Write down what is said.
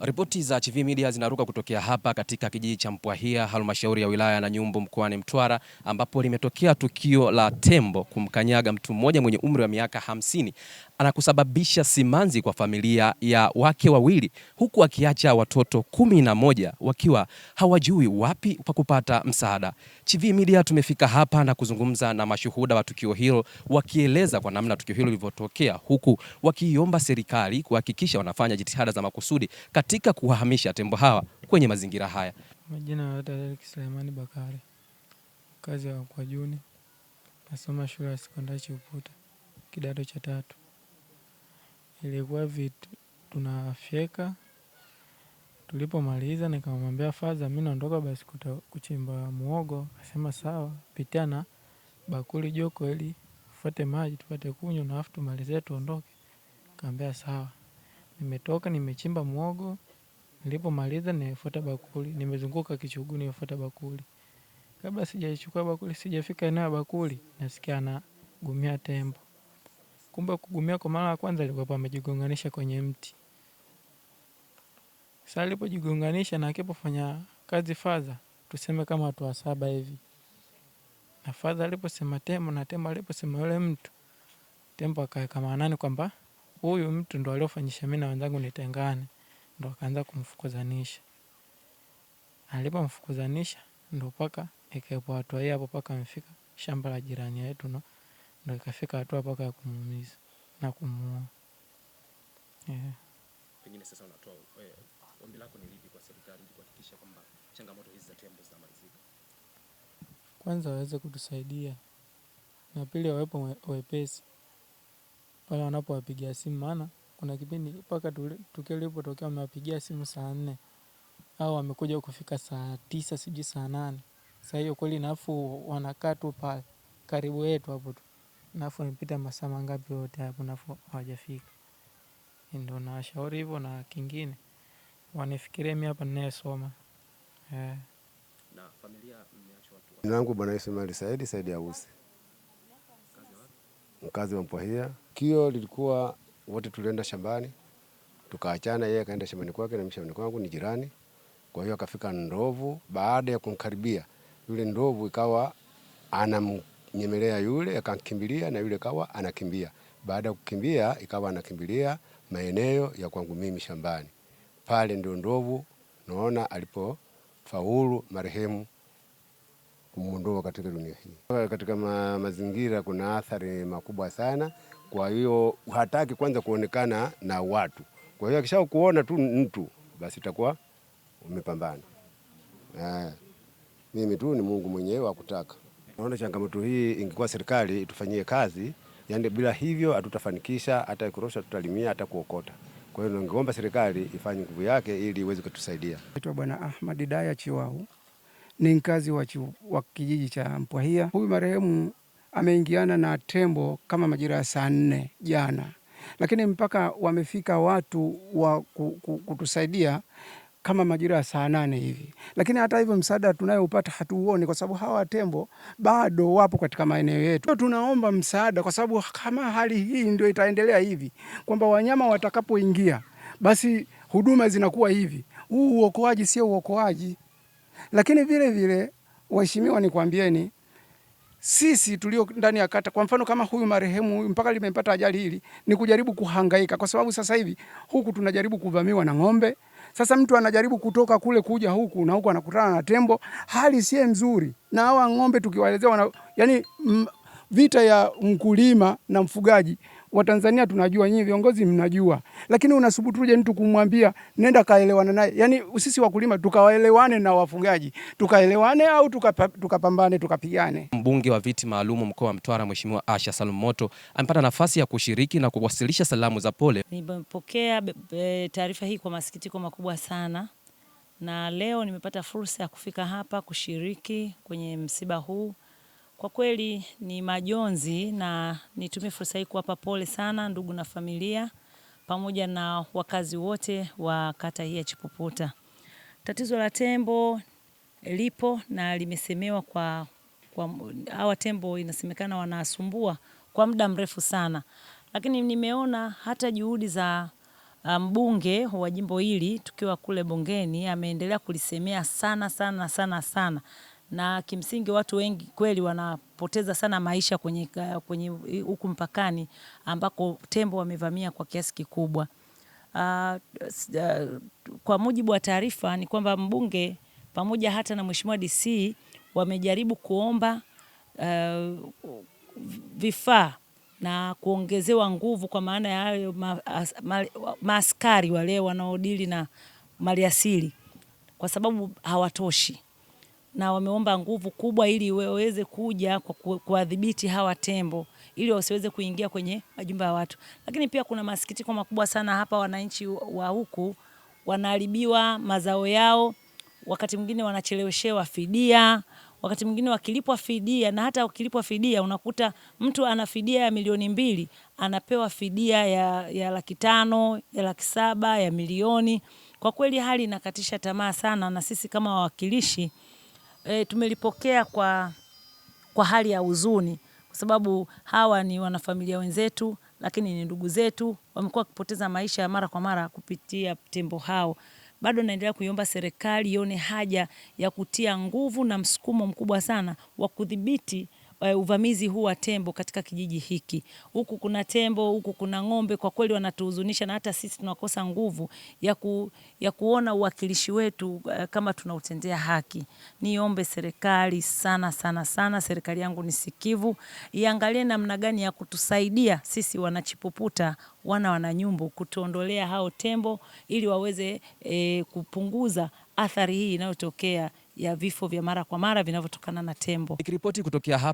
Ripoti za Chivihi Media zinaruka kutokea hapa katika kijiji cha Mpwahia, halmashauri ya wilaya ya Nanyumbu mkoani Mtwara, ambapo limetokea tukio la tembo kumkanyaga mtu mmoja mwenye umri wa miaka 50 na kusababisha simanzi kwa familia ya wake wawili, huku akiacha watoto 11 wakiwa hawajui wapi pa kupata msaada. Chivihi Media tumefika hapa na kuzungumza na mashuhuda wa tukio hilo, wakieleza kwa namna tukio hilo lilivyotokea, huku wakiiomba serikali kuhakikisha wanafanya jitihada za makusudi katika kuwahamisha tembo hawa kwenye mazingira haya. Majina ya Suleimani Bakari, kazi ya kwa Juni, nasoma shule ya sekondari Chipuputa, kidato cha 3. Ilikuwa vitu tunafyeka, tulipomaliza nikamwambia faza mimi naondoka basi kuchimba muogo. Akasema sawa, pitia na bakuli joko ili ufuate maji tupate kunywa na afu tumalize tuondoke. Nikamwambia sawa. Nimetoka nimechimba muogo, nilipomaliza nifuata bakuli, nimezunguka kichuguu nifuata bakuli. Kabla sijaichukua bakuli, sijafika eneo la bakuli, nasikia anagumia tembo. Kumbe kugumia kwa mara ya kwanza alikuwa amejigonganisha kwenye mti. Sasa alipojigonganisha na akipofanya kazi faza, tuseme kama watu 7 hivi. Na faza aliposema tembo na tembo aliposema yule mtu, tembo akaweka maanani kwamba huyu mtu ndo aliofanyisha mimi na wenzangu nitengane, ndo akaanza kumfukuzanisha. Alipomfukuzanisha ndo paka ikaepo hatua hii hapo paka amefika shamba la jirani yetu, ndo ikafika hatua paka ya kumuumiza na kumuua. Pengine sasa unatoa ombi lako ni lipi kwa serikali ili kuhakikisha kwamba changamoto hizi za tembo zinamalizika? Kwanza waweze kutusaidia, na pili wawepo wepesi pale wanapowapigia simu, maana kuna kipindi paka tukio lilipotokea wamewapigia simu saa 4 au wamekuja kufika saa 9 sijui saa 8. Sasa hiyo kweli nafu wanakaa tu pale karibu yetu hapo tu, nafu imepita masaa mangapi yote hapo nafu hawajafika. Ndio nawashauri hivyo, na kingine wanifikirie mimi hapa ninayesoma. Na familia mmeacha watu. Jina langu Bwana Ismail Saidi Ausi, mkazi wa Mpwahia. Kio lilikuwa wote tulienda shambani, tukaachana, yeye akaenda shambani kwake na mimi shambani kwangu, ni jirani. Kwa hiyo akafika ndovu, baada ya kumkaribia yule ndovu ikawa anamnyemelea yule, akakimbilia na yule kawa anakimbia. Baada ya kukimbia ikawa anakimbilia maeneo ya kwangu mimi shambani. Pale ndio ndovu naona alipofaulu marehemu kumuondoa katika dunia hii. Katika mazingira kuna athari makubwa sana, kwa hiyo hataki kwanza kuonekana na watu. Kwa hiyo akisha kuona tu mtu basi itakuwa umepambana. Mimi tu ni Mungu mwenyewe akutaka. Naona changamoto hii ingekuwa serikali itufanyie kazi, yani bila hivyo hatutafanikisha, hata kurosha tutalimia, hata kuokota. Kwa hiyo ningeomba serikali ifanye nguvu yake ili iweze kutusaidia. Naitwa Bwana Ahmad Daya Chiwau, ni mkazi wa kijiji cha Mpwahia. Huyu marehemu ameingiana na tembo kama majira ya saa 4 jana, lakini mpaka wamefika watu wa kutusaidia kama majira ya saa 8 hivi, lakini hata hivyo msaada tunayopata hatuuoni kwa sababu hawa tembo bado wapo katika maeneo yetu. Tunaomba msaada kwa sababu kama hali hii ndio itaendelea hivi, kwamba wanyama watakapoingia basi huduma zinakuwa hivi, huu uokoaji sio uokoaji. Lakini vile vile waheshimiwa, nikwambieni sisi tulio ndani ya kata, kwa mfano kama huyu marehemu huyu mpaka limempata ajali hili, ni kujaribu kuhangaika kwa sababu sasa hivi huku tunajaribu kuvamiwa na ng'ombe. Sasa mtu anajaribu kutoka kule kuja huku na huku anakutana na tembo, hali si nzuri. Na hawa ng'ombe tukiwaelezea yani vita ya mkulima na mfugaji wa Tanzania tunajua, nyinyi viongozi mnajua, lakini unasubutuje mtu kumwambia nenda kaelewana naye? Yani sisi wakulima tukawaelewane na wafugaji, tukaelewane au tukapambane tukapigane. Mbunge wa viti maalum mkoa wa Mtwara Mheshimiwa Asha Salum Moto amepata nafasi ya kushiriki na kuwasilisha salamu za pole. Nimepokea taarifa hii kwa masikitiko makubwa sana, na leo nimepata fursa ya kufika hapa kushiriki kwenye msiba huu. Kwa kweli ni majonzi, na nitumie fursa hii kuwapa pole sana ndugu na familia pamoja na wakazi wote wa kata hii ya Chipuputa. Tatizo la tembo lipo na limesemewa kwa hawa tembo inasemekana wanasumbua kwa muda mrefu sana. Lakini nimeona hata juhudi za mbunge wa jimbo hili tukiwa kule bungeni ameendelea kulisemea sana, na kimsingi watu wengi kweli wanapoteza sana maisha kwenye huku mpakani ambako tembo wamevamia kwa kiasi kikubwa. Kwa mujibu wa taarifa ni kwamba mbunge pamoja hata na Mheshimiwa DC wamejaribu kuomba vifaa na kuongezewa nguvu, kwa maana ya hayo maaskari wale wanaodili na maliasili, kwa sababu hawatoshi, na wameomba nguvu kubwa ili waweze kuja kwa kuwadhibiti hawa tembo ili wasiweze kuingia kwenye majumba ya watu. Lakini pia kuna masikitiko makubwa sana hapa, wananchi wa huku wanaharibiwa mazao yao, wakati mwingine wanacheleweshewa fidia, wakati mwingine wakilipwa fidia, na hata wakilipwa fidia unakuta mtu ana fidia ya milioni 2 anapewa fidia ya 500,000, ya 700,000, ya milioni. Kwa kweli hali inakatisha tamaa sana, na sisi kama wawakilishi tumelipokea kwa hali ya huzuni, kwa sababu hawa ni wanafamilia wenzetu, lakini ni ndugu zetu, wamekuwa wakipoteza maisha mara kwa mara kupitia tembo hao. Bado naendelea kuiomba serikali ione haja ya kutia nguvu na msukumo mkubwa sana wa kudhibiti uvamizi huu wa tembo katika kijiji hiki. Huku kuna tembo, huku kuna ng'ombe, kwa kweli wanatuhuzunisha, na hata sisi tunakosa nguvu ya kuona uwakilishi wetu kama tunautendea haki. Niombe serikali sana, serikali yangu ni sikivu, iangalie namna gani ya kutusaidia sisi wanachipuputa, Wananyumbu, kutuondolea hao tembo ili waweze kupunguza athari hii inayotokea ya vifo vya mara kwa mara vinavyotokana na tembo. Nikiripoti kutokea hapa